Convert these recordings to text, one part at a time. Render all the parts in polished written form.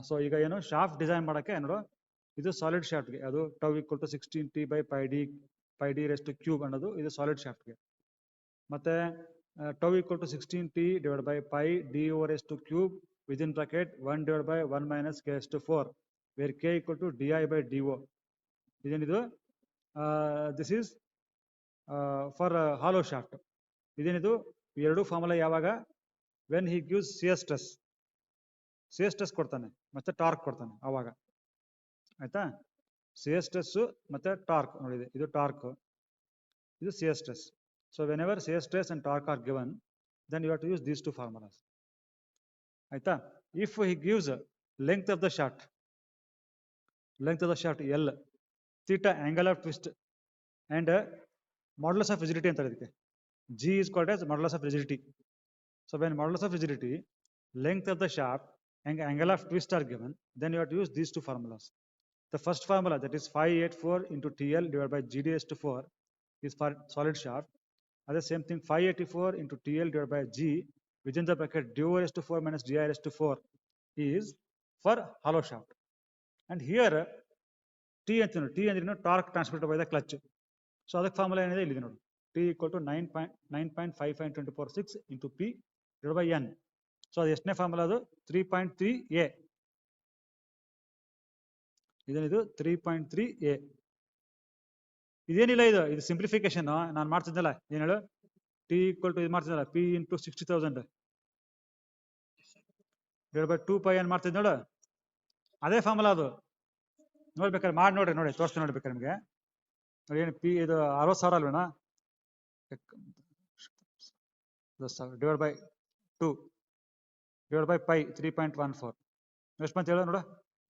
So ಈಗ ಏನು shaft design ಮಾಡೋಕ್ಕೆ ನೋಡು, ಇದು ಸಾಲಿಡ್ ಶಾಫ್ಟ್ಗೆ ಅದು tau equal to 16t/πd rest cube ಅನ್ನೋದು ಇದು ಸಾಲಿಡ್ ಶಾಫ್ಟ್ಗೆ. ಮತ್ತೆ tau equal to 16t/πd⁴ within bracket 1/1 - k/4 where k equal to di/do. ಇದೇನಿದು this is for hollow shaft. ಇದೇನಿದು ಎರಡು ಫಾರ್ಮುಲಾ ಯಾವಾಗ when he gives shear stress ಕೊಡ್ತಾನೆ ಮತ್ತೆ ಟಾರ್ಕ್ ಕೊಡ್ತಾನೆ ಆವಾಗ, ಆಯ್ತಾ. ಶಿಯರ್ ಸ್ಟ್ರೆಸ್ ಮತ್ತೆ ಟಾರ್ಕ್ ನೋಡಿದೆ, ಇದು ಟಾರ್ಕ್, ಇದು shear stress. So whenever shear stress and torque are given, then you have to use these two formulas, ಆಯ್ತಾ. If he gives length of the shaft L, theta angle of twist and modulus of rigidity ಅಂತಾರೆ ಇದಕ್ಕೆ. G is called as modulus of rigidity. So when modulus of rigidity, length of the shaft and angle of twist are given, then you have to use these two formulas. The first formula, that is 584 into TL divided by GD⁴ is for solid shaft. Other same thing, 584 into TL divided by G within the bracket do⁴ minus di⁴ is for hollow shaft. And here T ಅಂದ್ರೆ torque transmitted by the clutch. So ಅದಕ್ಕೆ formula ಏನಿದೆ ಇಲ್ಲಿದೆ ನೋಡಿ, T equal to 9.55 × 10⁶ into P divide by N. So ಅದು ಎಷ್ಟನೇ formula? ಅದು 3.3a. ಇದೇನಿದು 3.3a. ಇದೇನಿಲ್ಲ, ಇದು ಸಿಂಪ್ಲಿಫಿಕೇಶನ್ ನಾನು ಮಾಡ್ತಿದ್ದಲ್ಲ. ಏನು ಹೇಳು, T ಈಕ್ವಲ್ ಟು ಇದು ಮಾಡ್ತಿದ್ದಲ್ಲ, P into 60,000 divide by 2πn ಮಾಡ್ತಿದ್ ನೋಡು, ಅದೇ ಫಾರ್ಮುಲಾ ಅದು. ನೋಡ್ಬೇಕಾದ್ರೆ ನೋಡಿ ತೋರಿಸ್ತೀನಿ ನೋಡ್ಬೇಕಾರೆ ನಿಮಗೆ. ಏನು ಪಿ ಇದು 60,000 ಅಲ್ವೇನಾ, divide by 2 divide by pi 3.14 ಎಷ್ಟು ಬಂತು ಹೇಳೋ ನೋಡು.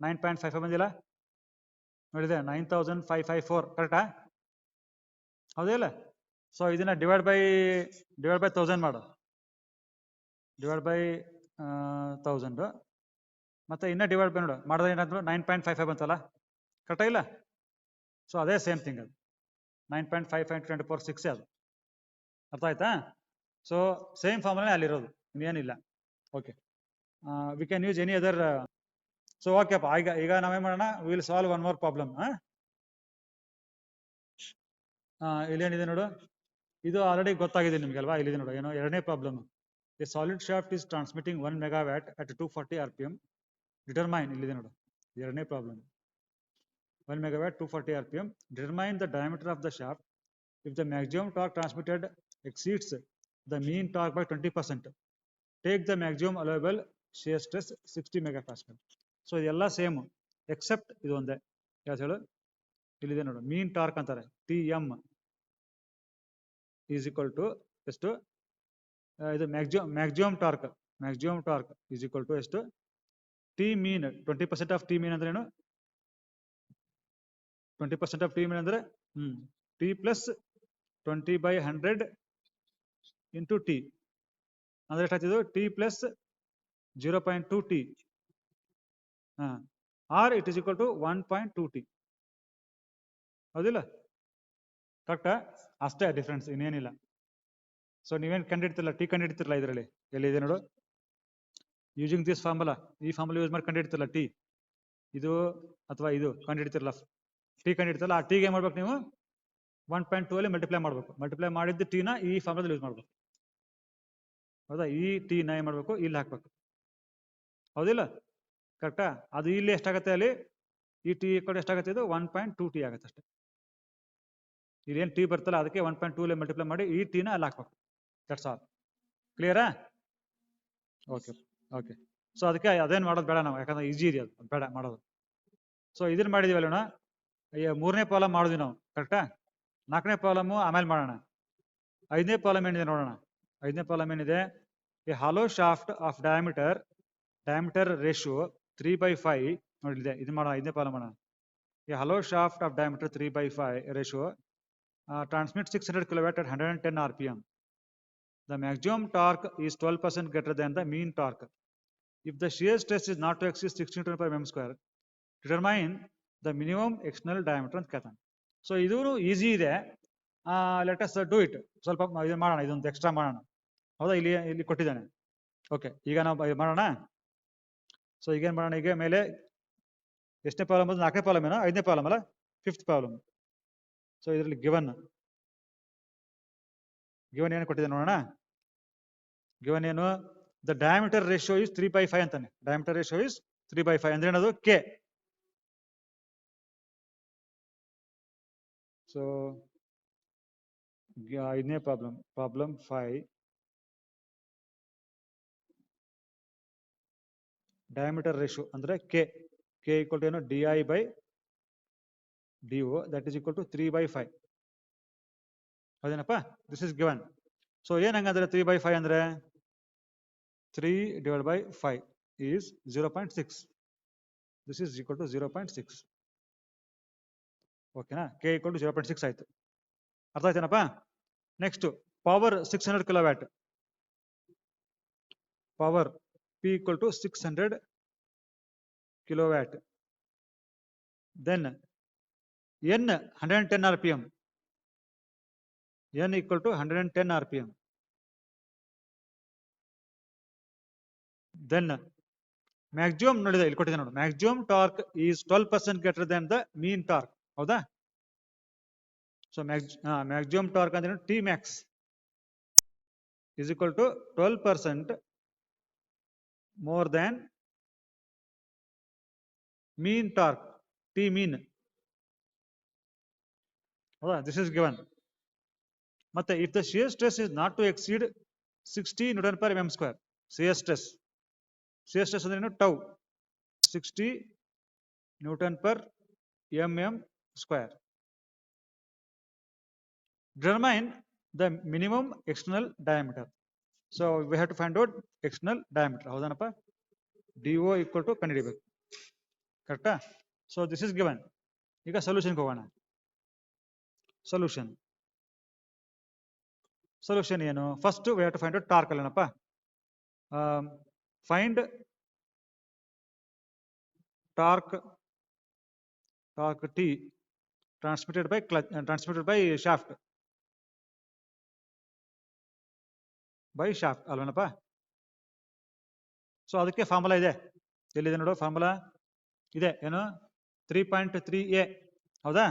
9.55 ಬಂದಿಲ್ಲ ನೋಡಿದೆ, 9,554 ಕರೆಕ್ಟಾ? ಹೌದಿಲ್ಲ? ಸೊ ಇದನ್ನ ಡಿವೈಡ್ ಬೈ 1000 ಮಾಡು, ಡಿವೈಡ್ ಬೈ 1000 ಮತ್ತೆ ಇನ್ನ ಡಿವೈಡ್ ಬೈ ನೋಡು ಮಾಡಿದ್ರೆ ಏನಾದ್ರು 9.55 ಬಂತಲ್ಲ, ಕರೆಕ್ಟಾ ಇಲ್ಲ? ಸೊ ಅದೇ ಸೇಮ್ ಥಿಂಗ್, ಅದು 9.55 × 10⁶ ಅದು. ಅರ್ಥ ಆಯ್ತಾ? ಸೊ ಸೇಮ್ ಫಾರ್ಮುಲಾ ಅಲ್ಲಿರೋದು, ಇನ್ನೇನಿಲ್ಲ. Okay, we can use any other. So ಓಕೆಪ್ಪ, ಈಗ ನಾವೇನ್ ಮಾಡೋಣ, will solve one more problem. ಇಲ್ಲೇನಿದೆ ನೋಡು, ಇದು ಆಲ್ರೆಡಿ ಗೊತ್ತಾಗಿದೆ ನಿಮ್ಗೆ ಅಲ್ವಾ? ಇಲ್ಲಿದೆ ನೋಡು, ಏನೋ ಎರಡನೇ problem. A solid shaft is transmitting 1 megawatt at 240 RPM. Determine, ಇಲ್ಲಿದೆ ನೋಡು ಎರಡನೇ problem. 1 megawatt 240 RPM. Determine the diameter of the shaft if the maximum torque transmitted exceeds the mean torque by 20%. Take the maximum allowable shear stress 60 megapascal. So ಇದೆಲ್ಲ same except ಇದು ಒಂದೇ. ಯಾವ್ದು ಹೇಳು? ಇಲ್ಲಿದೆ ನೋಡು, ಮೀನ್ ಟಾರ್ಕ್ ಅಂತಾರೆ, TM is equal to ಎಷ್ಟು? ಇದು maximum torque is equal to ಎಷ್ಟು? T mean 20% of T mean ಅಂದ್ರೆ ಏನು? 20% ಆಫ್ T ಮೀನ್ ಅಂದ್ರೆ T ಪ್ಲಸ್ 20/100 ಇಂಟು T ಅಂದ್ರೆ ಎಷ್ಟಾಗ್ತಿದ್ದು? T plus 0.2T or it is equal to 1.2T. ಹೌದಿಲ್ಲ? ಕರೆಕ್ಟಾ? ಅಷ್ಟೇ ಡಿಫ್ರೆನ್ಸ್, ಇನ್ನೇನಿಲ್ಲ. ಸೊ ನೀವೇನು ಕಂಡಿಡ್ತಿರಲ್ಲ, T ಕಂಡಿಡ್ತಿರಲ್ಲ ಇದರಲ್ಲಿ, ಎಲ್ಲಿದೆ ನೋಡು, ಯೂಸಿಂಗ್ ದಿಸ್ ಫಾರ್ಮುಲಾ, ಈ ಫಾರ್ಮುಲಾ ಯೂಸ್ ಮಾಡಿ ಕಂಡಿಡ್ತಿರಲ್ಲ T, ಇದು ಅಥವಾ ಇದು ಕಂಡಿಡ್ತಿರಲ್ಲ, T ಕಂಡಿಡ್ತಿರಲ್ಲ, ಆ Tಗೆ ಏನ್ ಮಾಡ್ಬೇಕು ನೀವು? 1.2 ಅಲ್ಲಿ ಮಲ್ಟಿಪ್ಲೈ ಮಾಡ್ಬೇಕು. ಮಲ್ಟಿಪ್ಲೈ ಮಾಡಿದ್ದು T ನ ಈ ಫಾರ್ಮುಲಾದಲ್ಲಿ ಯೂಸ್ ಮಾಡ್ಬೇಕು. ಹೌದಾ? ಈ T ನ ಏನ್ ಮಾಡ್ಬೇಕು? ಇಲ್ಲಿ ಹಾಕ್ಬೇಕು. ಹೌದಿಲ್ಲ? ಕರೆಕ್ಟಾ? ಅದು ಇಲ್ಲಿ ಎಷ್ಟಾಗತ್ತೆ, ಅಲ್ಲಿ ಈ T ಕೂಡ ಎಷ್ಟಾಗತ್ತೆ? ಇದು 1.2T ಆಗುತ್ತೆ ಅಷ್ಟೇ. ಇಲ್ಲೇನು T ಬರ್ತಲ್ಲ, ಅದಕ್ಕೆ 1.2 ಅಲ್ಲಿ ಮಲ್ಟಿಪ್ಲೈ ಮಾಡಿ ಈ T ನ ಅಲ್ಲಿ ಹಾಕ್ಬೇಕು. That's all. ಕ್ಲಿಯರಾ? ಓಕೆ. ಸೊ ಅದಕ್ಕೆ ಅದೇನು ಮಾಡೋದು ಬೇಡ ನಾವು, ಯಾಕಂದ್ರೆ ಈಜಿ ಇದೆ, ಅದು ಬೇಡ ಮಾಡೋದು. ಸೊ ಇದನ್ನ ಮಾಡಿದೀವಲ್ಲ, ಮೂರನೇ ಪ್ರಾಬ್ಲಮ್ ಮಾಡಿದ್ವಿ ನಾವು, ಕರೆಕ್ಟಾ? ನಾಲ್ಕನೇ ಪ್ರಾಬ್ಲಮ್ ಆಮೇಲೆ ಮಾಡೋಣ. ಐದನೇ ಪ್ರಾಬ್ಲಮ್ ಏನಿದೆ ನೋಡೋಣ. ಐದನೇ ಪ್ರಾಬ್ಲಮ್ ಏನಿದೆ? A hollow shaft of diameter ratio 3/5 ನೋಡಿದೆ, ಇದು ಮಾಡೋಣ. ಐದನೇ ಪ್ರಾಬ್ಲಮ್ ಮಾಡೋಣ. A hollow shaft of diameter 3/5 ratio transmits 600 kilowatt at 110 RPM. The maximum torque is 12% greater than the mean torque. If the shear stress is not to exceed 16 Nm², determine the minimum external diameter ಅಂತ ಕೇಳ್ತಾನೆ. So ಇದು easy ಇದೆ. Let us do it. ಸ್ವಲ್ಪ ಇದು ಮಾಡೋಣ, ಇದೊಂದು extra ಮಾಡೋಣ. ಹೌದಾ? ಇಲ್ಲಿ ಕೊಟ್ಟಿದ್ದಾನೆ. ಓಕೆ, ಈಗ ನಾವು ಮಾಡೋಣ. ಸೊ ಈಗೇನು ಮಾಡೋಣ, ಈಗ ಮೇಲೆ ಎಷ್ಟನೇ ಪ್ರಾಬ್ಲಮ್ ಅದು? 4ನೇ ಪ್ರಾಬ್ಲಮ್ ಏನೋ, 5ನೇ ಪ್ರಾಬ್ಲಮ್ ಅಲ್ಲ, 5th ಪ್ರಾಬ್ಲಮ್. ಸೊ ಇದರಲ್ಲಿ ಗಿವನ್ ಏನು ಕೊಟ್ಟಿದೆ ನೋಡೋಣ. ಗಿವನ್ ಏನು? ದ ಡಯಾಮೀಟರ್ ರೇಷಿಯೋ ಇಸ್ 3/5 ಅಂತಾನೆ. ಡಯಾಮೀಟರ್ ರೇಷಿಯೋ ಇಸ್ 3/5 ಅಂದ್ರೆ ಏನದು? ಕೆ. ಸೊ 5ನೇ ಪ್ರಾಬ್ಲಮ್, ಪ್ರಾಬ್ಲಮ್ 5, ಡಯಾಮೀಟರ್ ರೇಷಿಯೋ ಅಂದ್ರೆ ಕೆ. ಕೆ ಈಕ್ವಲ್ ಟು ಏನು? di/dio that is equal to 3/5. ಹೌದೇನಪ್ಪ? This is given. ಸೊ ಏನ್ ಹಂಗಂದ್ರೆ 3/5 ಅಂದ್ರೆ 3/5 is 0.6. This is equal to 0.6. ಓಕೆನಾ? ಕೆ ಈಕ್ವಲ್ ಟು 0.6 ಆಯ್ತು. ಅರ್ಥ ಆಯ್ತೇನಪ್ಪ? Next power 600 kilowatt. Power P equal to 600 kilowatt. Then N 110 RPM. N equal to 110 RPM. Then maximum ನೋಡಿದೆ, ಇಲ್ಲಿ ಕೊಟ್ಟಿದೆ ನೋಡು. Maximum torque is 12% greater than the mean torque. ಹೌದಾ? So maximum torque ಅಂದ್ರೆ T max is equal to 12% more than mean torque, T mean. This is given. But if the shear stress is not to exceed 60 Newton per mm square, shear stress ಅಂದ್ರೆ tau 60 Newton per mm square. Determine the minimum external diameter. So we have to find out external diameter. ಹೌದನಪ್ಪ? DO equal to ಕಂಡುಹಿಡಿಬೇಕು. ಕರೆಕ್ಟಾ? So this is given. ಈಗ ಸೊಲ್ಯೂಷನ್ಗೆ ಹೋಗೋಣ. Solution ಏನು? First we have to find out torque ಅಲ್ಲನಪ್ಪ. Find torque T transmitted by shaft ಅಲ್ವನಪ್ಪ. So ಅದಕ್ಕೆ ಫಾರ್ಮುಲಾ ಇದೆ. ಎಲ್ಲಿದೆ ನೋಡು ಫಾರ್ಮುಲಾ? ಇದೆ. ಏನು? 3.3a. ಹೌದಾ?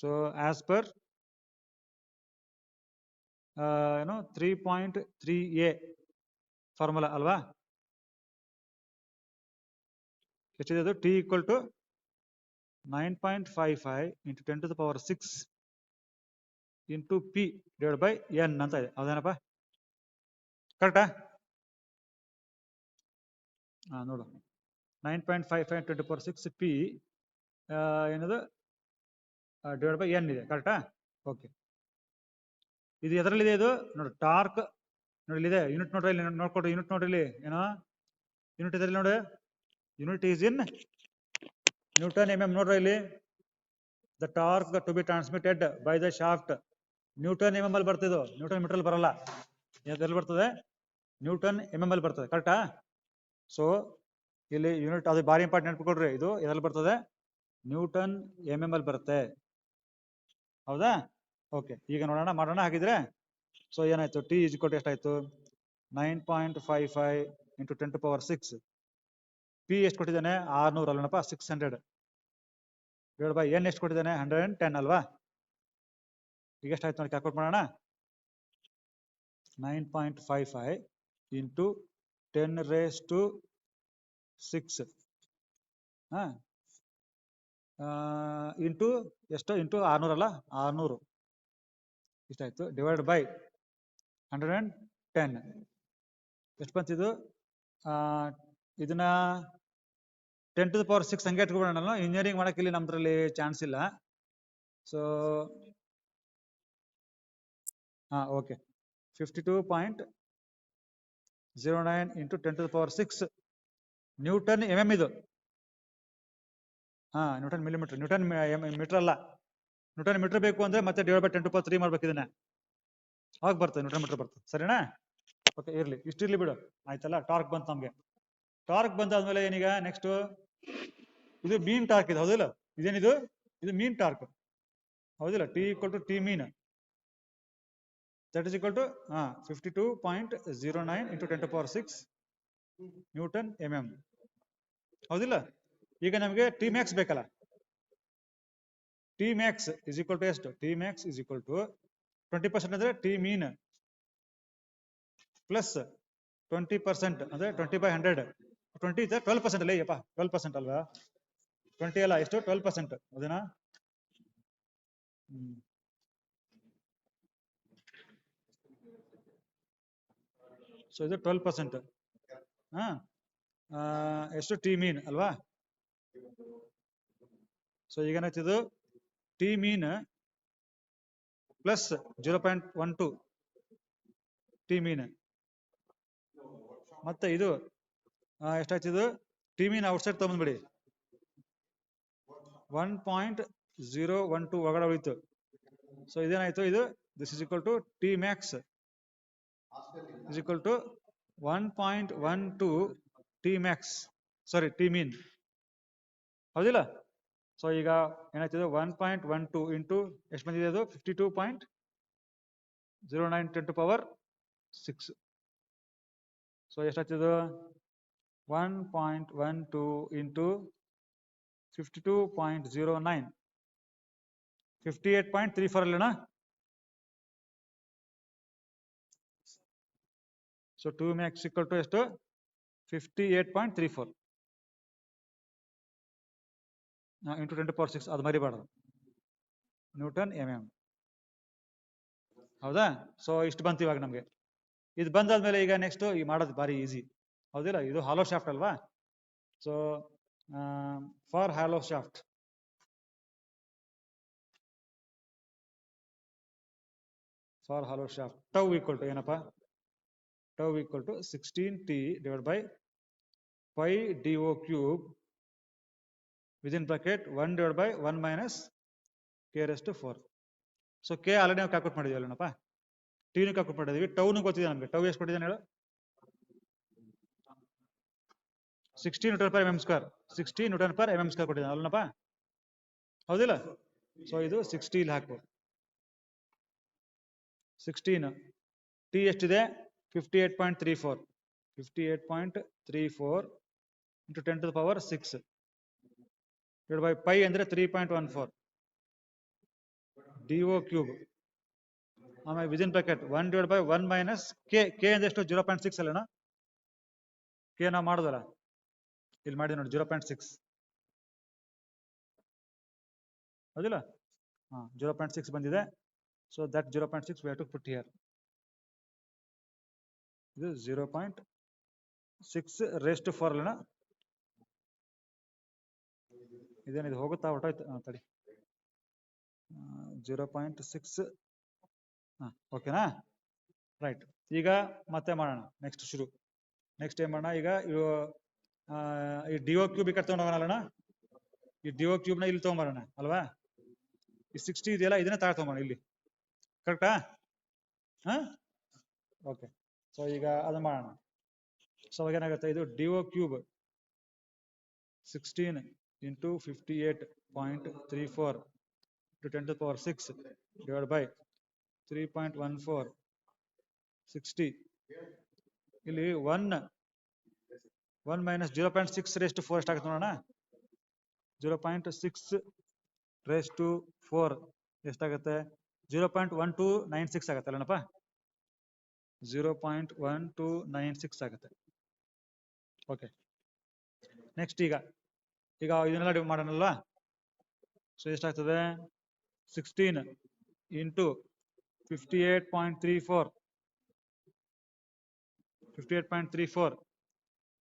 ಸೊ ಆಸ್ ಪರ್ ಏನು 3.3a ಫಾರ್ಮುಲಾ ಅಲ್ವಾ? ಎಷ್ಟಿದೆ ಅದು? T equal to 9.55 into 10 to the power 6 into P divided by N ಅಂತ ಇದೆ. ಹೌದೇನಪ್ಪ? ಕರೆಕ್ಟಾ? ನೋಡು 9.55 10 to the power 6 P ಏನದು ಡಿವೈಡ್ ಬೈ N ಇದೆ. ಕರೆಕ್ಟಾ? ಓಕೆ. ಇದು ಎದರಲ್ಲಿದೆ? ಇದು ನೋಡಿ ಟಾರ್ಕ್ ನೋಡಿ ಇಲ್ಲಿದೆ. ಯೂನಿಟ್ ನೋಡ್ರಿ, ಇಲ್ಲಿ ನೋಡ್ಕೊಡ್ರಿ. ಯೂನಿಟ್ ನೋಡ್ರಿ, ಇಲ್ಲಿ ಏನೋ ಯೂನಿಟ್ ಇದೆ ನೋಡಿ. Unit is in newton mm. ನೋಡ್ರಿ ಇಲ್ಲಿ the torque to be transmitted by the shaft newton mm ಅಲ್ಲಿ ಬರ್ತಿದ್ದು. ನ್ಯೂಟನ್ ಮೀಟರ್ ಅಲ್ಲಿ ಬರಲ್ಲ. ಎಲ್ಲಿ ಬರ್ತದೆ? ನ್ಯೂಟನ್ mm ಅಲ್ಲಿ ಬರ್ತದೆ. ಕರೆಕ್ಟಾ? ಸೊ ಇಲ್ಲಿ ಯೂನಿಟ್ ಅದು ಭಾರಿ ಇಂಪಾರ್ಟೆಂಟ್ ನೆನಪಿಕೊಡ್ರಿ. ಇದು ಎಲ್ಲಿ ಬರ್ತದೆ? ನ್ಯೂಟನ್ mm ಅಲ್ಲಿ ಬರುತ್ತೆ. ಹೌದಾ? ಓಕೆ. ಈಗ ನೋಡೋಣ, ಮಾಡೋಣ ಹಾಗಿದ್ರೆ. ಸೊ ಏನಾಯ್ತು? T ಈಸ್ ಈಕ್ವಲ್ ಟು ಎಷ್ಟಾಯ್ತು? 9.55 into 10 to the power 6. P ಎಷ್ಟು ಕೊಟ್ಟಿದ್ದಾನೆ? 600 ಅಲ್ವನಪ್ಪ? 600 ಡಿವೈಡ್ ಬೈ N ಎಷ್ಟು ಕೊಟ್ಟಿದ್ದಾನೆ? 110 ಅಲ್ವಾ? ಈಗ ಎಷ್ಟಾಯ್ತು ನೋಡಿ ಕ್ಯಾಲ್ಕುಲೇಟ್ ಮಾಡೋಣ. 9.55 into 10 raised to 6 ಇಂಟು ಎಷ್ಟು? ಇಂಟು 600 ಅಲ್ಲ? 600 ಇಷ್ಟಾಯ್ತು. ಡಿವೈಡ್ ಬೈ 110 ಎಷ್ಟು ಬಂತಿದ್ದು? ಇದನ್ನ 10 to the power 6 ಹಂಗೆ ಇಟ್ಕೊಬೋಣ. ಇಂಜಿನಿಯರಿಂಗ್ ಮಾಡಕ್ಕೆ ಇಲ್ಲಿ ನಮ್ದ್ರಲ್ಲಿ ಚಾನ್ಸ್ ಇಲ್ಲ. So okay. 52.09 into 10 to the power 6 newton mm ಇದು. Newton millimetre. ನ್ಯೂಟನ್ ಮೀಟರ್ ಅಲ್ಲ. ನ್ಯೂಟನ್ ಮೀಟರ್ ಬೇಕು ಅಂದ್ರೆ ಮತ್ತೆ divide by 10 to the power 3 ಮಾಡ್ಬೇಕು. ಇದನ್ನ ಅವಾಗ ಬರ್ತದೆ, ನ್ಯೂಟನ್ ಮೀಟರ್ ಬರ್ತದೆ. ಸರಿನಾ? ಓಕೆ, ಇರ್ಲಿ, ಇಷ್ಟಿರ್ಲಿ ಬಿಡು. ಆಯ್ತಲ್ಲ? ಟಾರ್ಕ್ ಬಂತು ನಮ್ಗೆ. ಟಾರ್ಕ್ ಬಂದಾದ್ಮೇಲೆ ಏನೀಗ ನೆಕ್ಸ್ಟ್? ಇದು ಮೀನ್ ಟಾರ್ಕ್ ಇದೆ. ಹೌದಿಲ್ಲ? ಇದೇನಿದು? ಇದು ಮೀನ್ ಟಾರ್ಕ್. ಹೌದಿಲ್ಲ? T equal to T mean that is equal to 52.09 into 10 to the power 6 newton mm. ಹೌದಿಲ್ಲ? ಈಗ ನಮಗೆ ಟಿ ಮ್ಯಾಕ್ಸ್ ಬೇಕಲ್ಲ. T max is equal to ಎಷ್ಟು? T max is equal to 20% ಅಂದ್ರೆ ಟಿ ಮೀನ್ ಪ್ಲಸ್ 20% ಅಂದ್ರೆ 20/100. 20 12% ಅಲ್ಲ ಅಯ್ಯಪ್ಪ, 12% ಅಲ್ವಾ? 20 ಅಲ್ಲ, ಎಷ್ಟು? 12%. ಹೌದೇನಾ? ಸೊ ಇದು 12%. ಹಾ, ಎಷ್ಟು? ಟಿ ಮೀನ್ ಅಲ್ವಾ? ಸೊ ಈಗ ಏನಾಯ್ತಿದು? ಟಿ ಮೀನ್ ಪ್ಲಸ್ 0.12 ಟಿ ಮೀನ್, ಮತ್ತೆ ಇದು ಎಷ್ಟಾಯ್ತಿದು? ಟಿ ಮೀನ್ ಔಟ್ಸೈಡ್ ತಗೊಂಡ್ಬಿಡಿ, 1.012 ಒಳಗಡೆ ಉಳಿತು. ಸೊ ಇದೇನಾಯ್ತು? ಇದು this is equal to T max is equal to 1.12 T max, sorry T mean. ಹೌದಿಲ್ಲ? ಸೊ ಈಗ ಏನಾಯ್ತಿದೆ? 1.12 ಇಂಟು ಎಷ್ಟು ಬಂದಿದೆ? ಅದು 52.09 10 to power 6. ಸೊ ಎಷ್ಟಾಗ್ತಿದು? 1.12 ಇಂಟು 52.09 58.34 ಅಲ್ಲಣ್ಣ? ಸೊ 2 ಮ್ಯಾಕ್ಸ್ ಈಕ್ವಲ್ ಟು ಎಷ್ಟು? 58.34 ಇಂಟು 10 to power 6. ಅದು ಮರಿಬಾರ್ದು, ನ್ಯೂಟನ್ mm. ಹೌದಾ? ಸೊ ಇಷ್ಟು ಬಂತು ಇವಾಗ ನಮಗೆ. ಇದು ಬಂದಾದ್ಮೇಲೆ ಈಗ ನೆಕ್ಸ್ಟ್ ಈ ಮಾಡೋದು ಬಾರಿ ಈಸಿ. ಹೌದಿಲ್ಲ? ಇದು ಹಾಲೋ ಶಾಫ್ಟ್ ಅಲ್ವಾ? So for hollow shaft, tau equal to ಏನಪ್ಪ? Tau equal to 16t divide by pi do cube within bracket 1 divide by 1 minus k raised to 4. So K already ನಾವು calculate ಮಾಡಿದ್ವಿ ಅಲ್ಲನಪ್ಪ, ಟಿನೂ calculate ಮಾಡಿದ್ವಿ, town ಗೊತ್ತಿದೆ ನಮಗೆ. Tau ಎಷ್ಟು ಕೊಟ್ಟಿದ್ದಾನೆ ಹೇಳು? 16 Newton per mm square, 16 Newton per mm square ಕೊಟ್ಟಿದ್ದಾನೆ ಅಲ್ಲನಪ್ಪ? ಹೌದಿಲ್ಲ? ಸೊ ಇದು 60 ಇಲ್ಲಿ ಹಾಕು. 16 ಟಿ ಎಷ್ಟಿದೆ? 58.34 into 10 to the power 6 divide by pi ಅಂದ್ರೆ 3.14 ಡಿಒ ಕ್ಯೂಬ್, ಆಮೇಲೆ within bracket 1 divide by 1 minus k. K ಅಂದ್ರೆ ಎಷ್ಟು? 0.6 ಅಲ್ಲಣ್ಣ? ಕೆ ನಾವು ಮಾಡೋದಲ್ಲ, ಇಲ್ಲಿ ಮಾಡಿದ್ವಿ ನೋಡಿ, 0.6. ಹೌದಿಲ್ಲ? 0.6 ಬಂದಿದೆ. So that 0.6 we have to put here. ಇದು 0.6 raised to 4 ಅಲ್ಲಣ್ಣ? ಇದೇನಿದು ಹೋಗುತ್ತಾ? ಹೊರಟೋಯ್ತು, ತಡಿ. 0.6. ಓಕೆನಾ? ರೈಟ್. ಈಗ ಮತ್ತೆ ಮಾಡೋಣ, ನೆಕ್ಸ್ಟ್ ಶುರು. ನೆಕ್ಸ್ಟ್ ಏನ್ ಮಾಡೋಣ? ಈಗ ಈ ಡಿಒ ಕ್ಯೂಬ್ ಈ ಕಡೆ ತಗೊಂಡೋಗೋಣ. ಈ ಡಿಒ ಕ್ಯೂಬ್ ನ ಇಲ್ಲಿ ತಗೊಂಬರೋಣ ಅಲ್ವಾ? ಈ 60 ಇದೆಯಲ್ಲ, ಇದನ್ನ ತಾഴ ತಗೊಂಬೋಣ ಇಲ್ಲಿ. ಕರೆಕ್ಟಾ? ಓಕೆ. ಸೊ ಈಗ ಅದು ಮಾಡೋಣ. ಸೊ ಅವಾಗ ಏನಾಗುತ್ತೆ? ಇದು DO cube 16 into 58.34 to 10 to the power 6 divided by 3.14 60. ಇಲ್ಲಿ 1 ಮೈನಸ್ 0.6 raised to 4 ಎಷ್ಟಾಗುತ್ತೆ ನೋಡೋಣ? 0.6 raised to 4 ಎಷ್ಟಾಗುತ್ತೆ? 0.1296 ಆಗುತ್ತೆ ಅಲ್ಲನಪ್ಪ? 0.1296 ಆಗುತ್ತೆ. ಓಕೆ. ನೆಕ್ಸ್ಟ್ ಈಗ ಇದನ್ನೆಲ್ಲ ಮಾಡೋಣಲ್ವಾ? ಸೊ ಎಷ್ಟಾಗ್ತದೆ? 16 ಇಂಟು 58.34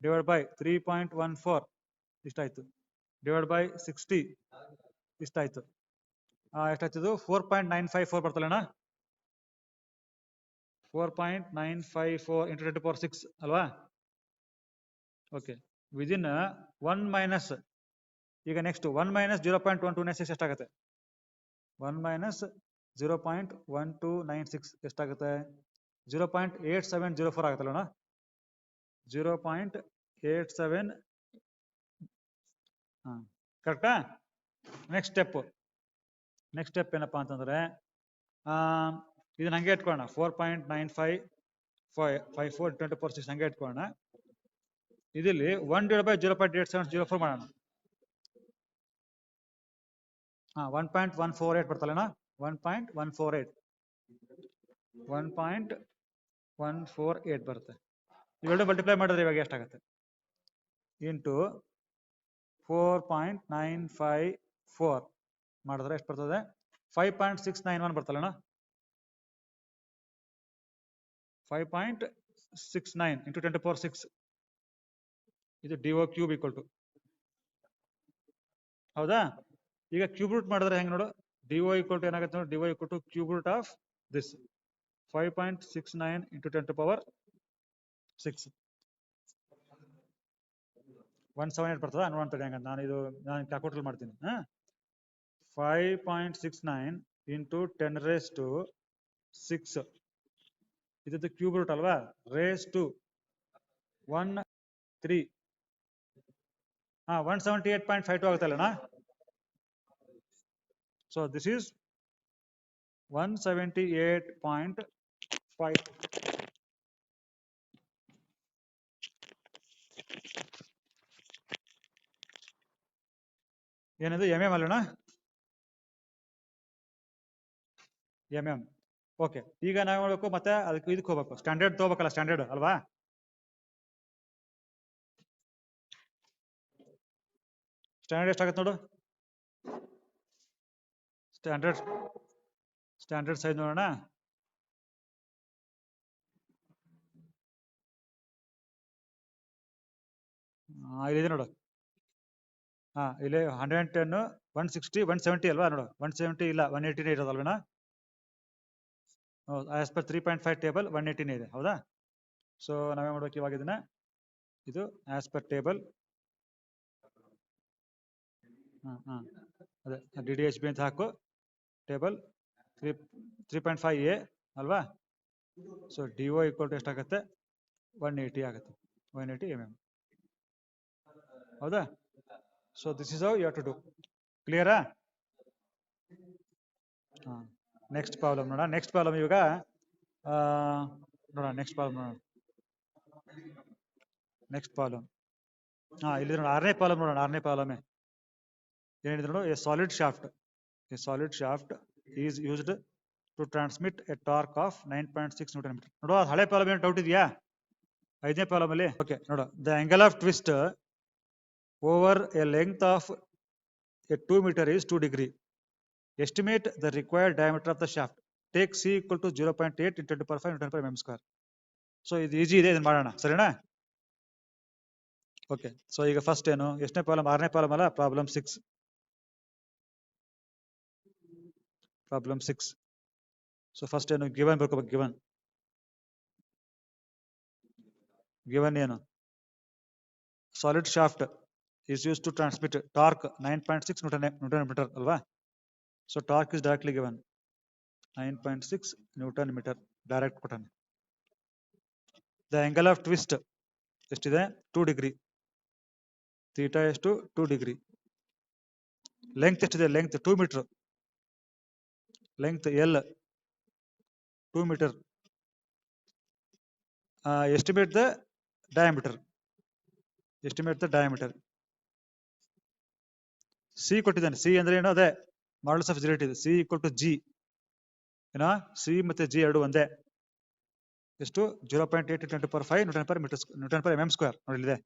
ಡಿವೈಡ್ ಬೈ 3.14 ಇಷ್ಟಾಯ್ತು, ಡಿವೈಡ್ ಬೈ 60 ಇಷ್ಟಾಯ್ತು. ಎಷ್ಟಾಯ್ತದು? 4.954 ಬರ್ತಲ್ಲಣ್ಣ? 4.954 ಇಂಟು 10 to the power 6 ಅಲ್ವಾ? ಓಕೆ. ವಿದಿನ್ 1 ಮೈನಸ್, ಈಗ ನೆಕ್ಸ್ಟ್ 1 ಮೈನಸ್ 0.1296 ಎಷ್ಟಾಗುತ್ತೆ? 1 ಮೈನಸ್ 0.1296 ಎಷ್ಟಾಗುತ್ತೆ? 0.8704 ಆಗುತ್ತಲ್ಲಣ್ಣ? 0.87. ಕರೆಕ್ಟಾ? ನೆಕ್ಸ್ಟ್ ಸ್ಟೆಪ್ ಏನಪ್ಪಾ ಅಂತಂದ್ರೆ, ಇದನ್ನ ಹಂಗೆ ಇಟ್ಕೊಳ್ಳೋಣ. 4.9554 10 to the power 6 ಹಂಗೆ ಇಟ್ಕೊಳ್ಳೋಣ. ಇದಿಲ್ಲಿ 1/0.8704 ಮಾಡೋಣ. 1.148 ಬರ್ತಲ್ಲಣ್ಣ, 1.148 1.148 ಬರುತ್ತೆ. ಇವೆರಡು ಮಲ್ಟಿಪ್ಲೈ ಮಾಡಿದ್ರೆ ಇವಾಗ ಎಷ್ಟಾಗುತ್ತೆ? ಇಂಟು 4.954 ಮಾಡಿದ್ರೆ ಎಷ್ಟು ಬರ್ತದೆ? 5.691 ಬರ್ತಲ್ಲಣ್ಣ. 5.69 ಇಂಟು 10⁶. ಇದು ಡಿಒ ಕ್ಯೂಬ್ ಈಕ್ವಲ್ ಟು, ಹೌದಾ? ಈಗ ಕ್ಯೂಬ್ ರೂಟ್ ಮಾಡಿದ್ರೆ ಹೆಂಗ್ ನೋಡು, ಡಿಒ ಈಕ್ವಲ್ ಟು ಏನಾಗುತ್ತೆ ನೋಡಿ, D O equal to cube root of this 5.69 into 10⁶. 178 ಬರ್ತದ ನೋಡ್ತೇನೆ ಹೆಂಗ. ನಾನು ಕ್ಯಾಲ್ಕುಲೇಟರ್ ಮಾಡ್ತೀನಿ. 5.69 ಇಂಟು 10⁶. ಇದದ್ದು ಕ್ಯೂಬ್ ರೂಟ್ ಅಲ್ವಾ? ರೇಸ್ ಟು 1 178.52 ಆಗುತ್ತಲ್ಲಣ್ಣ. So this is 178.5. ಏನಿದೆ? MM ಅಲ್ಲಣ್ಣ, MM. ಓಕೆ, ಈಗ ನಾವು ನೋಡ್ಬೇಕು ಮತ್ತೆ ಅದಕ್ಕೆ ಇದಕ್ಕೆ ಹೋಗ್ಬೇಕು, ಸ್ಟ್ಯಾಂಡರ್ಡ್ ತಗೋಬೇಕಲ್ಲ, ಸ್ಟ್ಯಾಂಡರ್ಡ್ ಅಲ್ವಾ? ಸ್ಟ್ಯಾಂಡರ್ಡ್ ಎಷ್ಟಾಗುತ್ತೆ ನೋಡು, ಸ್ಟ್ಯಾಂಡರ್ಡ್ ಸೈಜ್ ನೋಡೋಣ. ಇಲ್ಲಿದೆ ನೋಡು. ಇಲ್ಲಿ 110, 160, 170 ಅಲ್ವಾ ನೋಡು. 170 ಇಲ್ಲ, 180 ಇರೋದಲ್ವೇನಾ? ಆಸ್ ಪರ್ 3.5 ಟೇಬಲ್ 180 ಇದೆ, ಹೌದಾ? ಸೊ ನಾವೇ ಮಾಡ್ಬೇಕು ಇವಾಗ ಇದನ್ನ, ಇದು ಆಸ್ ಪರ್ ಟೇಬಲ್. ಅದೇ DDHB ಅಂತ ಹಾಕು, ಟೇಬಲ್ 3.5A ಅಲ್ವಾ? ಸೊ DO ಈಕ್ವಲ್ ಟು ಎಷ್ಟಾಗುತ್ತೆ? 180 ಆಗುತ್ತೆ, 180 mm, ಹೌದಾ? So this is how you have to do. ಕ್ಲಿಯರಾ? ನೆಕ್ಸ್ಟ್ ಪ್ರಾಬ್ಲಮ್ ನೋಡೋಣ. ನೆಕ್ಸ್ಟ್ ಪ್ರಾಬ್ಲಮ್ ಇವಾಗ ನೋಡೋಣ. ನೆಕ್ಸ್ಟ್ ಪ್ರಾಬ್ಲಮ್ ಇಲ್ಲಿ ನೋಡೋಣ. 6ನೇ ಪ್ರಾಬ್ಲಮ್ ನೋಡೋಣ. 6ನೇ ಪ್ರಾಬ್ಲಮ್ ಏನಿದೆ ನೋಡು, a solid shaft is used to transmit a torque of 9.6 Nm. ನೋಡು, ಅದು ಹಳೆ ಪ್ರಾಬ್ಲಮ್ ಏನು ಡೌಟ್ ಇದೆಯಾ? 5ನೇ ಪ್ರಾಬ್ಲಮ್ ಅಲ್ಲಿ. ಓಕೆ ನೋಡು, the angle of twist over A length of A 2 meter is 2 degree. Estimate the required diameter of the shaft. Take C equal to 0.8 into 10⁵ Nm². So ಇದು easy ಇದೆ, ಇದನ್ನ ಮಾಡೋಣ, ಸರಿನಾ? ಓಕೆ, ಸೊ ಈಗ first ಏನು, ಎಷ್ಟನೇ problem? 6ನೇ problem ಅಲ್ಲ, ಪ್ರಾಬ್ಲಮ್ 6. ಸೊ ಫಸ್ಟ್ ಏನು, ಗಿವನ್ ಬರ್ಕೋಬೇಕು. ಗಿವನ್ ಏನು? Solid shaft is used to transmit torque 9.6 Nm ಅಲ್ವಾ? So torque is directly given 9.6 Nm direct ಕೊಟ್ಟಾನೆ. ದ ಆಂಗಲ್ ಆಫ್ ಟ್ವಿಸ್ಟ್ ಎಷ್ಟಿದೆ? 2 degree. ಥೀಟಾ ಎಷ್ಟು? 2 degree. ಲೆಂತ್ ಎಷ್ಟಿದೆ? Length 2 meter. Length L 2 meter. Estimate the diameter. C ಕೊಟ್ಟಿದ್ದಾನೆ. C ಅಂದ್ರೆ ಏನು? ಅದೇ modulus of ಜಿರೇಟ್ ಇದೆ. C equal to G. ಏನಾ? C ಮತ್ತೆ G ಎರಡು ಒಂದೇ. ಎಷ್ಟು? 0.8 into 10⁵ Nm². ನೋಡಿ ಇಲ್ಲಿದೆ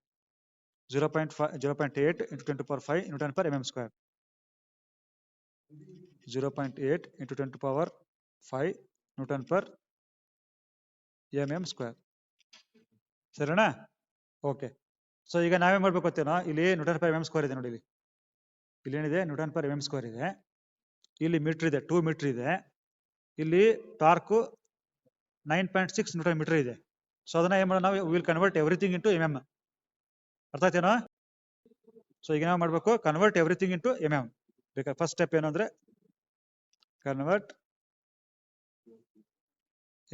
0.8 into 10⁵ Nm². 0.8 into 10⁵ Nm². ಸರಿನಾ? ಓಕೆ, ಸೊ ಈಗ ನಾವೇ ಮಾಡ್ಬೇಕು ಗೊತ್ತೇನೋ, ಇಲ್ಲಿ Nm² ಇದೆ ನೋಡಿ. ಇಲ್ಲಿ ಏನಿದೆ? Nm² ಇದೆ. ಇಲ್ಲಿ ಮೀಟರ್ ಇದೆ, 2 meter ಇದೆ. ಇಲ್ಲಿ ಟಾರ್ಕು 9.6 Nm ಇದೆ. ಸೊ ಅದನ್ನ ಏನ್ ಮಾಡೋಣ, ನಾವು will convert everything into mm. ಅರ್ಥ ಆಯ್ತೇನೋ? ಸೊ ಈಗ ನಾವು ಮಾಡ್ಬೇಕು, ಕನ್ವರ್ಟ್ ಎವ್ರಿಥಿಂಗ್ ಇಂಟು mm. ಬೇಕಾದ್ರೆ ಫಸ್ಟ್ ಸ್ಟೆಪ್ ಏನು ಅಂದ್ರೆ, ಕನ್ವರ್ಟ್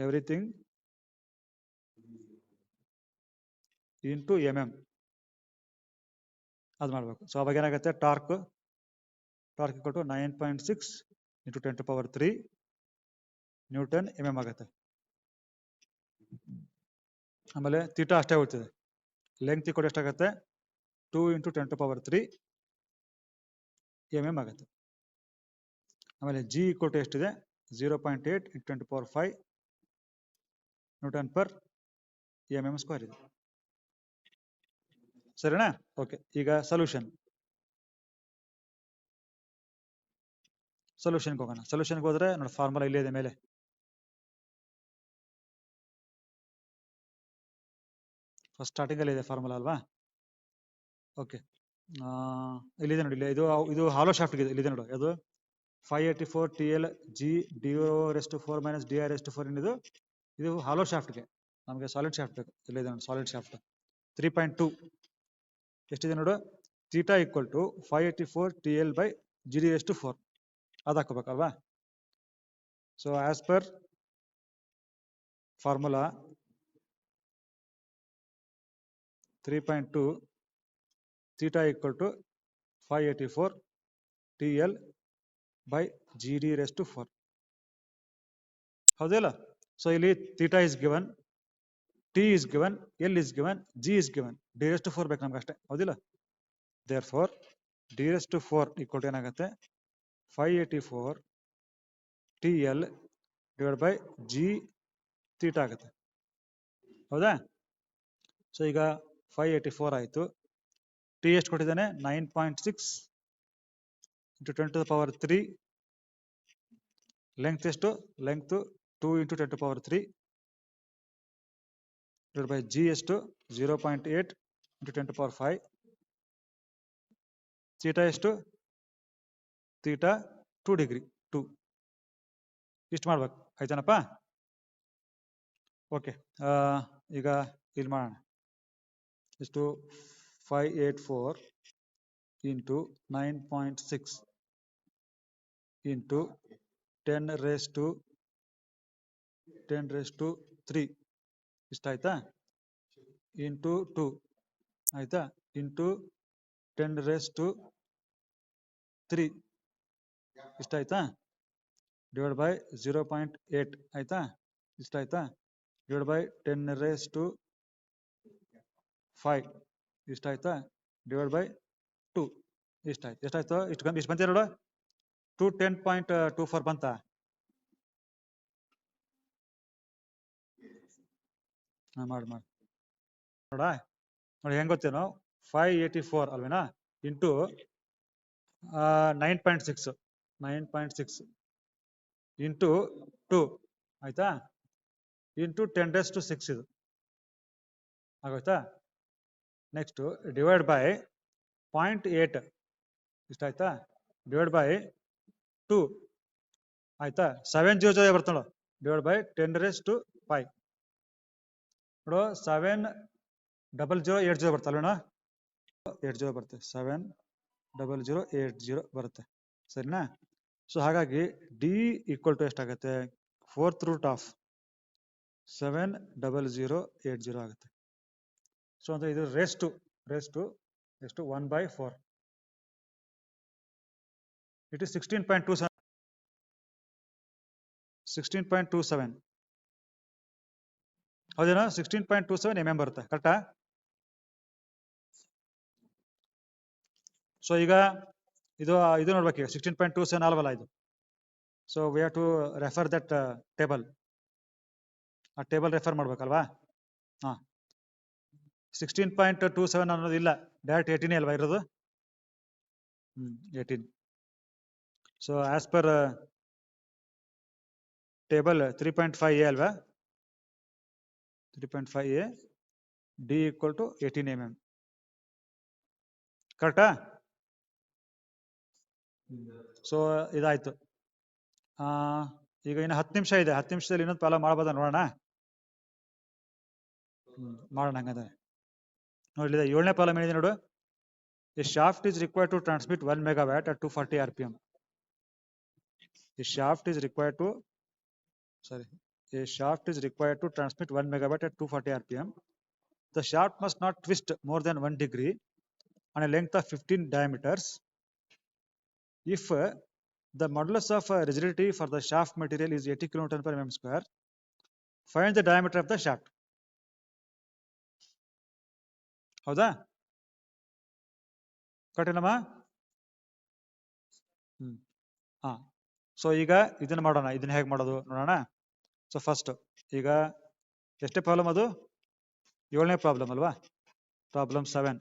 ಎವ್ರಿಥಿಂಗ್ ಇಂಟು mm. ಅದು ಮಾಡ್ಬೇಕು. ಸೊ ಅವಾಗ ಏನಾಗುತ್ತೆ, torque equal to 9.6 into 10⁵ Nm ಆಗುತ್ತೆ. ಆಮೇಲೆ ಥೀಟಾ ಅಷ್ಟೇ ಹೋಗ್ತದೆ. ಲೆಂತ್ ಈಕ್ವಲ್ ಎಷ್ಟಾಗುತ್ತೆ 2 × 10⁻³ mm ಆಗುತ್ತೆ. ಆಮೇಲೆ G ಈಕ್ವಲ್ ಟು ಎಷ್ಟಿದೆ 0.8 × 10⁵ Nm/mm² ಇದೆ. ಸರಿನಾ? ಓಕೆ, ಈಗ ಸೊಲ್ಯೂಷನ್ಗೆ ಹೋಗೋಣ. ಸೊಲ್ಯೂಷನ್ಗೆ ಹೋದ್ರೆ ನೋಡಿ ಫಾರ್ಮುಲಾ ಇಲ್ಲೇ ಇದೆ ಮೇಲೆ. ಫಸ್ಟ್ ಸ್ಟಾರ್ಟಿಂಗ್ ಅಲ್ಲಿ ಇದೆ ಫಾರ್ಮುಲಾ ಅಲ್ವಾ? ಓಕೆ, ಇಲ್ಲಿದೆ ನೋಡಿ, ಇದು ಹಾಲೋ ಶಾಫ್ಟ್ ಇದೆ. ಇಲ್ಲಿದೆ ನೋಡಿ, ಅದು 584 TL G DO⁴ - DI⁴ ಇದು ಹಾಲೋ ಶಾಫ್ಟ್ಗೆ. ನಮಗೆ ಸಾಲಿಡ್ ಶಾಫ್ಟ್ ಬೇಕು. ಇಲ್ಲಿದೆ ನೋಡಿ ಸಾಲಿಡ್ ಶಾಫ್ಟ್ 3.2 ಎಷ್ಟಿದೆ ನೋಡು, ಥೀಟಾ ಈಕ್ವಲ್ ಟು 584 TL/GD⁴ ಅದು ಹಾಕೋಬೇಕಲ್ವಾ? So as per formula 3.2 theta equal to 584 TL/GD⁴. ಹೌದಿಲ್ಲ? ಸೊ ಇಲ್ಲಿ theta is given, T is given, L is given, G is given, D⁴ ಬೇಕು ನಮ್ಗೆ ಅಷ್ಟೇ. ಹೌದಿಲ್ಲ? therefore D⁴ ಈಕ್ವಲ್ ಟು ಏನಾಗುತ್ತೆ 584 TL/G ಥೀಟಾ ಆಗುತ್ತೆ. ಹೌದಾ? ಸೊ ಈಗ 584 ಆಯಿತು. T ಎಷ್ಟು ಕೊಟ್ಟಿದ್ದಾನೆ 9.6 × 10⁻³ ಲೆಂತ್ ಎಷ್ಟು, ಲೆಂತ್ 2 × 10⁻³ G ಎಷ್ಟು 0.8 × 10⁵. ಥೀಟಾ ಎಷ್ಟು, ಥೀಟಾ 2 ಡಿಗ್ರಿ 2. ಇಷ್ಟು ಮಾಡ್ಬೇಕು. ಆಯ್ತಾನಪ್ಪ? ಓಕೆ, ಈಗ ಇಲ್ಲಿ ಮಾಡೋಣ. ಎಷ್ಟು 584 × 9.6 × 10⁻³ ಇಷ್ಟ ಆಯ್ತಾ? ಇಂಟು 2 ಆಯ್ತಾ, ಇಂಟು 10⁻³ ಇಷ್ಟ ಆಯ್ತಾ, ಡಿವೈಡ್ ಬೈ 0.8 ಆಯ್ತಾ, ಇಷ್ಟ ಆಯ್ತಾ, ಡಿವೈಡ್ ಬೈ 10⁻⁵ ಇಷ್ಟ ಆಯ್ತಾ, ಡಿವೈಡ್ ಬೈ 2 ಇಷ್ಟ ಆಯ್ತು. ಎಷ್ಟಾಯ್ತು? ಇಷ್ಟು ಬಂತ ನೋಡು, 210.24 ಬಂತ. ಮಾಡಿ ನೋಡ, ನೋಡಿ ಹೆಂಗ್ ಗೊತ್ತೇನೋ, 584 ಅಲ್ವೇನಾ, ಇಂಟು 9.6 ಇಂಟು 2 ಆಯ್ತಾ, ಇಂಟು 10⁻⁶ ಇದು ಆಗೋಯ್ತಾ. ನೆಕ್ಸ್ಟ್ ಡಿವೈಡ್ ಬೈ 0.8 ಇಷ್ಟ ಆಯ್ತಾ, ಡಿವೈಡ್ ಬೈ 2 ಆಯ್ತಾ, 700 ಬರ್ತಾಳ, ಡಿವೈಡ್ ಬೈ 10⁻⁵ ನೋಡು, 70080 ಬರ್ತಲ್ವೇಣ, 80 ಬರುತ್ತೆ, 70080 ಬರುತ್ತೆ. ಸರಿನಾ? ಸೊ ಹಾಗಾಗಿ ಡಿ ಈಕ್ವಲ್ ಟು ಎಷ್ಟಾಗುತ್ತೆ 4√70080 ಆಗುತ್ತೆ. ಸೊ ಅಂದ್ರೆ ಇದು ರೇಸ್ ಟು ಎಷ್ಟು 1/4. ಇಟ್ ಇಸ್ 16.27 ಹೌದೇನಾ, 16.27 mm ಬರುತ್ತೆ. ಕರೆಕ್ಟಾ? ಸೊ ಈಗ ಇದು ನೋಡ್ಬೇಕು, ಈಗ 16.27 ಅಲ್ವಲ್ಲ ಇದು. So we have to refer that table. ಆ ಟೇಬಲ್ ರೆಫರ್ ಮಾಡ್ಬೇಕಲ್ವಾ? ಹಾ, 16.27 ಅನ್ನೋದು ಇಲ್ಲ, ಡೈರೆಕ್ಟ್ 18 ಅಲ್ವಾ ಇರೋದು? 18. So as per table 3.5A ಅಲ್ವಾ, 3.5A d equal to 18 mm. ಕರೆಕ್ಟಾ? ಸೊ ಇದಾಯ್ತು. ಈಗ ಇನ್ನು 10 ನಿಮಿಷ ಇದೆ. 10 ನಿಮಿಷದಲ್ಲಿ ಇನ್ನೊಂದು ಪ್ರಾಬ್ಲಮ್ ಮಾಡ್ಬೋದಾ ನೋಡೋಣ? ಮಾಡೋಣ ಹಂಗಂದ್ರೆ. ನೋಡಿ, 7ನೇ ಪ್ರಾಬ್ಲಮ್ ಏನಿದೆ ನೋಡು. A shaft is required to transmit 1 megawatt at 240 RPM. A shaft is required to transmit 1 megawatt at 240 RPM. The shaft must not twist more than 1 degree on a length of 15 diameters. If the modulus of rigidity for the shaft material is 80 kN/mm², find the diameter of the shaft. ಹೌದಾ? ಕರೆಕ್ಟೇನಮ್ಮ? ಹಾ. So ಈಗ ಇದನ್ನ ಮಾಡೋಣ. ಇದನ್ನ ಹೇಗೆ ಮಾಡೋದು ನೋಡೋಣ. So first ಈಗ ಎಷ್ಟೇ ಪ್ರಾಬ್ಲಮ್ ಅದು? 7ನೇ ಪ್ರಾಬ್ಲಮ್ ಅಲ್ವಾ? ಪ್ರಾಬ್ಲಮ್ 7.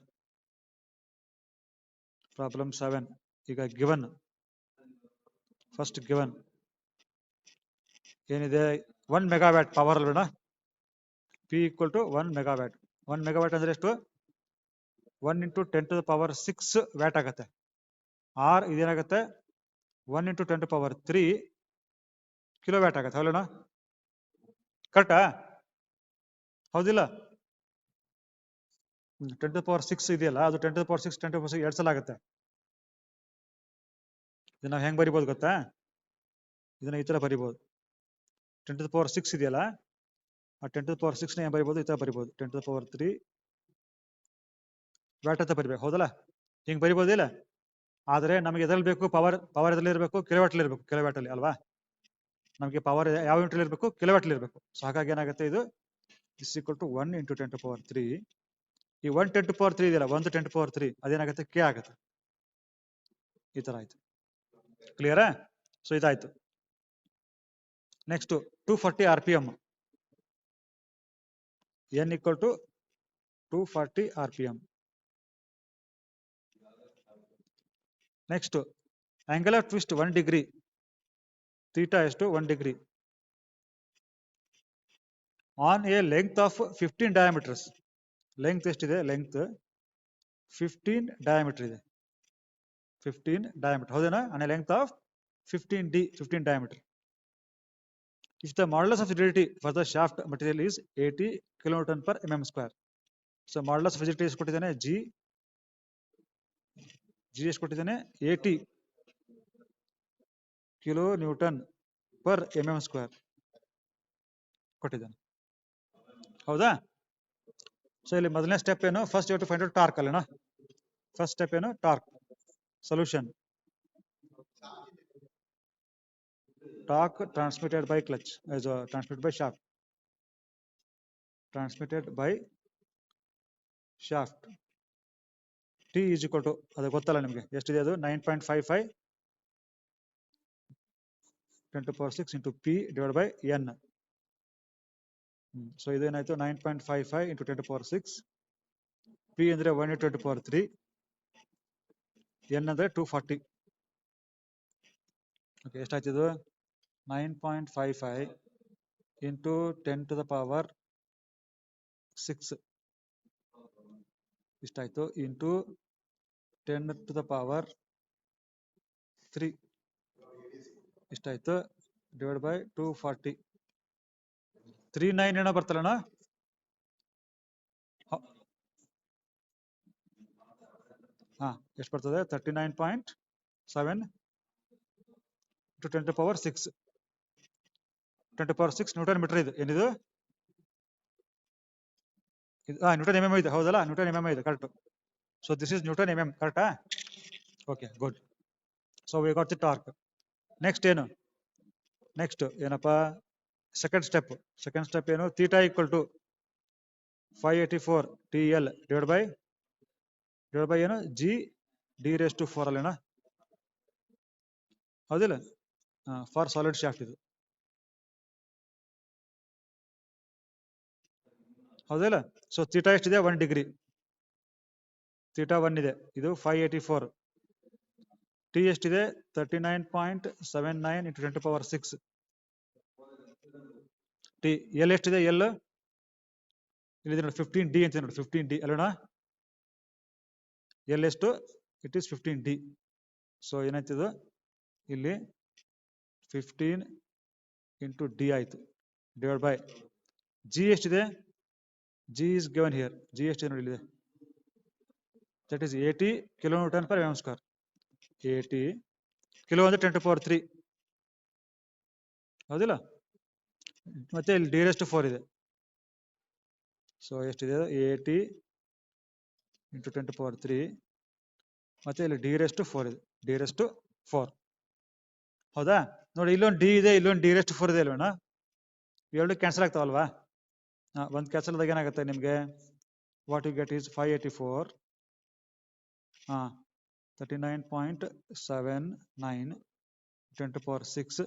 ಈಗ ಗಿವನ್, ಫಸ್ಟ್ ಗಿವನ್ ಏನಿದೆ? 1 ಮೆಗಾವ್ಯಾಟ್ ಪವರ್ ಅಲ್ವೇಣ? P = 1 megawatt. 1 ಮೆಗಾವ್ಯಾಟ್ ಅಂದ್ರೆ ಎಷ್ಟು? 1 × 10⁶ ವ್ಯಾಟ್ ಆಗುತ್ತೆ. ಆರ್ ಇದೇನಾಗುತ್ತೆ? 1 × 10⁻³ ಕಿಲೋವ್ಯಾಟ್ ಆಗುತ್ತೆ. ಹೌದಾ? ಕರೆಕ್ಟಾ? ಹೌದಿಲ್ಲ? 10⁻6 ಇದೆಯಲ್ಲ, ಅದು 10⁻6 2 ಸಲ ಆಗುತ್ತೆ. ಇದನ್ನ ನಾವು ಹೆಂಗ್ ಬರಿಬೋದು ಗೊತ್ತಾ? ಇದನ್ನ ಈ ತರ ಬರಿಬೋದು. 10⁻6 ಇದೆಯಲ್ಲ, ಆ 10⁻6 ನ ಏನ್ ಬರಿಬೋದು? ಈ ತರ ಬರಿಬೋದು. 10⁻³ ವ್ಯಾಟ್ ಅಂತ ಬರಿಬೇಕು. ಹೌದಲ್ಲ? ಹಿಂಗ್ ಬರಿಬೋದಿಲ್ಲ? ಆದ್ರೆ ನಮಗೆ ಎದ್ರಲ್ಲಿ ಬೇಕು? ಪವರ್ ಎದ್ರಲ್ಲಿ ಇರಬೇಕು? ಕಿಲೋವ್ಯಾಟ್ ಅಲ್ಲಿ ಇರಬೇಕು. ಕಿಲೋವ್ಯಾಟ್ ಅಲ್ಲಿ ಅಲ್ವಾ? ನಮಗೆ ಪವರ್ ಯಾವ ಯೂನಿಟ್ ಅಲ್ಲಿ ಇರಬೇಕು? ಕಿಲೋವ್ಯಾಟ್ ಅಲ್ಲಿ ಇರಬೇಕು. ಸೊ ಹಾಗಾಗಿ ಏನಾಗುತ್ತೆ ಇದು? ಇಸ್ ಈಕ್ವಲ್ ಟು 1 × 10⁻³ ಈ 1 10⁻³ ಇದೆಯಲ್ಲ, 1 10⁻³ ಅದೇನಾಗುತ್ತೆ? ಕೆ ಆಗುತ್ತೆ. ಈ ತರ ಆಯ್ತು. ಕ್ಲಿಯರಾ? ಸೊ ಇದಾಯ್ತು. Next 240 RPM. n = 240 RPM. Next angular twist 1 degree. Theta ಎಷ್ಟು? 1 degree. On A length of 15 diameters. Length ಎಷ್ಟಿದೆ? ಲೆಂತ್ 15 ಡಯಾಮೀಟರ್ ಇದೆ. 15 ಡಯಾಮೀಟರ್. ಹೌದೇನಾ? On A length of 15 diameter. If the modulus of rigidity for the shaft material is 80 kN/mm². So modulus of rigidity ಎಷ್ಟು ಕೊಟ್ಟಿದ್ದಾನೆ? G ಎಷ್ಟು ಕೊಟ್ಟಿದ್ದಾನೆ? 80 kN/mm² ಕೊಟ್ಟಿದ್ದಾನೆ. ಹೌದಾ? So ಇಲ್ಲಿ ಮೊದಲನೇ ಸ್ಟೆಪ್ ಏನು? First you have to find out torque ಅಲ್ಲೇನಾ? ಫಸ್ಟ್ ಸ್ಟೆಪ್ ಏನು? Torque. Solution: torque transmitted by clutch, transmitted by shaft. T is equal to, ಅದು ಗೊತ್ತಲ್ಲ ನಿಮಗೆ, ಎಷ್ಟಿದೆ ಅದು? 9.55 10⁻6 into P divided by N. So ಇದೇನಾಯ್ತು? 9.55 into 10⁻6. P ಅಂದ್ರೆ 1 × 10⁻³ N ಅಂದ್ರೆ 240. ಓಕೆ, ಎಷ್ಟಾಯ್ತು ಇದು? 9.55 into 10⁻6 ಇಷ್ಟಾಯ್ತು, ಇಂಟು 10⁻³ ಇಷ್ಟಾಯ್ತು, ಡಿವೈಡ್ ಬೈ 240. 39 ಏನೋ ಬರ್ತಲ್ಲಣ್ಣ? ಹಾ, ಎಷ್ಟು ಬರ್ತದೆ? 39.7 into 10⁻6. 10⁻6 ನ್ಯೂಟನ್ ಮೀಟರ್ ಇದು. ಏನಿದು? ನ್ಯೂಟನ್ mm ಇದೆ. ಹೌದಲ್ಲ? ನ್ಯೂಟನ್ mm ಇದೆ. Correct. So this is Newton mm. ಕರೆಕ್ಟಾ? Okay, good. So we got the torque. Next ಏನು? ನೆಕ್ಸ್ಟ್ ಏನಪ್ಪಾ? ಸೆಕೆಂಡ್ ಸ್ಟೆಪ್ ಏನು? ಥೀಟಾ = 584 TL ಡಿವೈಡ್ ಬೈ ಏನು? G d⁴ ಅಲ್ಲೇನ? ಹೌದಿಲ್ಲ? ಫಾರ್ ಸಾಲಿಡ್ ಶಾಫ್ಟ್ ಇದು. ಹೌದಿಲ್ಲ? ಸೊ ಥೀಟಾ ಎಷ್ಟಿದೆ? 1 ಡಿಗ್ರಿ. ಥೀಟಾ 1 ಇದೆ. ಇದು 584. T ಎಷ್ಟಿದೆ? 39.79 into 10⁻6. T. L ಎಷ್ಟಿದೆ? L ಇಲ್ಲಿದೆ ನೋಡಿ, 15D ಅಂತ ನೋಡಿ. 15D ಅಲ್ಲೋಣ? L ಎಷ್ಟು? It is 15D. ಸೊ ಏನಾಯ್ತಿದು? ಇಲ್ಲಿ 15 into D ಆಯ್ತು, ಡಿವೈಡ್ ಬೈ G ಎಷ್ಟಿದೆ? G is given here. G ಎಷ್ಟಿದೆ ನೋಡಿ ಇಲ್ಲಿದೆ. That is 80 kN/mm². 80 ಕಿಲೋ ಅಂದ್ರೆ 10⁻³ ಹೌದಿಲ್ಲ? ಮತ್ತೆ ಇಲ್ಲಿ d⁴ ಇದೆ. ಸೊ ಎಷ್ಟಿದೆ? 80 into 10⁻³ ಮತ್ತೆ ಇಲ್ಲಿ d⁴ ಇದೆ. d⁴. ಹೌದಾ? ನೋಡಿ, ಇಲ್ಲೊಂದು D ಇದೆ, ಇಲ್ಲೊಂದು d⁴ ಇದೆ ಅಲ್ವೇಣ? ಎರಡು ಕ್ಯಾನ್ಸಲ್ ಆಗ್ತಾವಲ್ವಾ? ಒಂದು ಕ್ಯಾನ್ಸಲ್ ಆದಾಗ ಏನಾಗುತ್ತೆ ನಿಮ್ಗೆ? what you get is 584 39.79 10 to power 6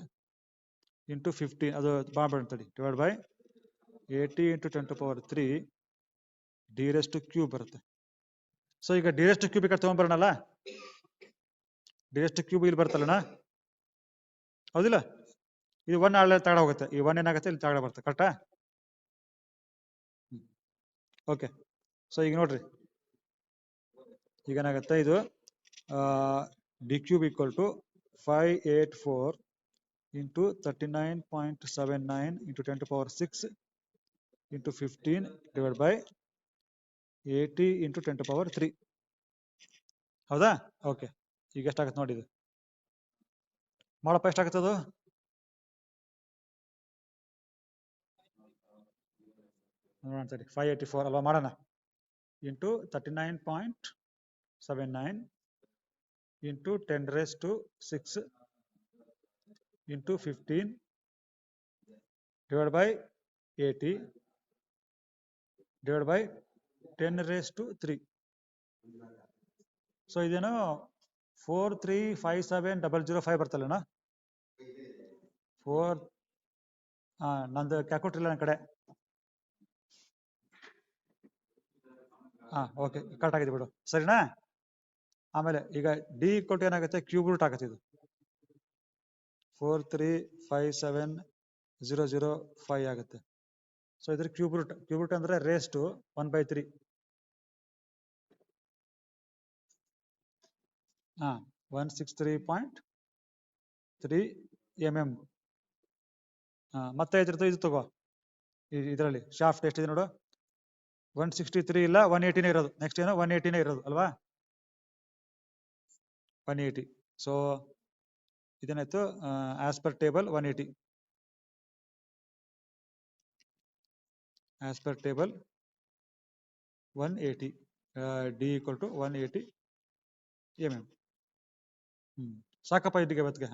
into 15 ಅದು ಮಾಡ್ಬಿಡ್ತದೆ divided by 80 into 10 to power 3 d raised to cube ಬರುತ್ತೆ. ಸೊ ಈಗ d raised to cube ಈಗ ತಗೊಂಡ್ಬರೋಣಲ್ಲ, d raised to cube ಇಲ್ಲಿ ಬರ್ತಲ್ಲಣ್ಣ, ಹೌದಿಲ್ಲ? ಇದು 1 ಆಳೆ ತಗಡ ಹೋಗುತ್ತೆ, ಈ 1 ಏನಾಗುತ್ತೆ ಇಲ್ಲಿ ತಗಡ ಬರುತ್ತೆ, ಕರೆಕ್ಟಾ? ಓಕೆ, ಸೊ ಈಗ ನೋಡ್ರಿ, ಈಗ ಏನಾಗುತ್ತೆ ಇದು d cube equal to 584 into 39.79 into 10 to power 6 into 15 divided by 80 into 10 to power 3. ಹೌದಾ? ಓಕೆ, ಈಗ ಎಷ್ಟಾಗುತ್ತೆ ನೋಡಿ, ಇದು ಮಾಡಪ್ಪ, ಎಷ್ಟಾಗುತ್ತೆ ಅದು? ನೋಡೋಣ ಸರಿ, 584 ಅಲ್ವಾ, ಮಾಡೋಣ, into 39.79 into 10 raised to 6 into 15 divided by 80 divided by 10 raised to 3. So ಇದೇನು 4357005 ಬರ್ತಲ್ಲಣ್ಣ, 4 ನಂದು ಕ್ಯಾಲ್ಕುಲೇಟರ್ ಇಲ್ಲ ನನ್ನ ಕಡೆ. ಓಕೆ, ಕರೆಕ್ಟ್ ಆಗಿದೆ ಬಿಡು, ಸರಿನಾ? ಆಮೇಲೆ ಈಗ ಡಿ ಕೊಟ್ಟು ಏನಾಗುತ್ತೆ, ಕ್ಯೂಬ್ ರೂಟ್ ಆಗುತ್ತೆ, ಇದು 4357005 ಆಗುತ್ತೆ. ಸೊ ಇದ್ರ ಕ್ಯೂಬ್ ರೂಟ್ ಅಂದ್ರೆ ರೇಸ್ ಟು 1/3. 163.3 mm. ಮತ್ತೆ ಇದ್ರದ್ದು ಇದು ತಗೋ, ಇದರಲ್ಲಿ ಶಾಫ್ಟ್ ಎಷ್ಟಿದೆ ನೋಡು, 163 ಇಲ್ಲ 180 ಇರೋದು, ನೆಕ್ಸ್ಟ್ ಏನೋ 180 ಇರೋದು ಅಲ್ವಾ, 180. ಸೊ ಇದೇನಾಯ್ತು, as per table 180, as per table 180, D equal to 180 mm. ಸಾಕಪ್ಪ ಇಲ್ಲಿಗೆ ಇವತ್ತಿಗೆ.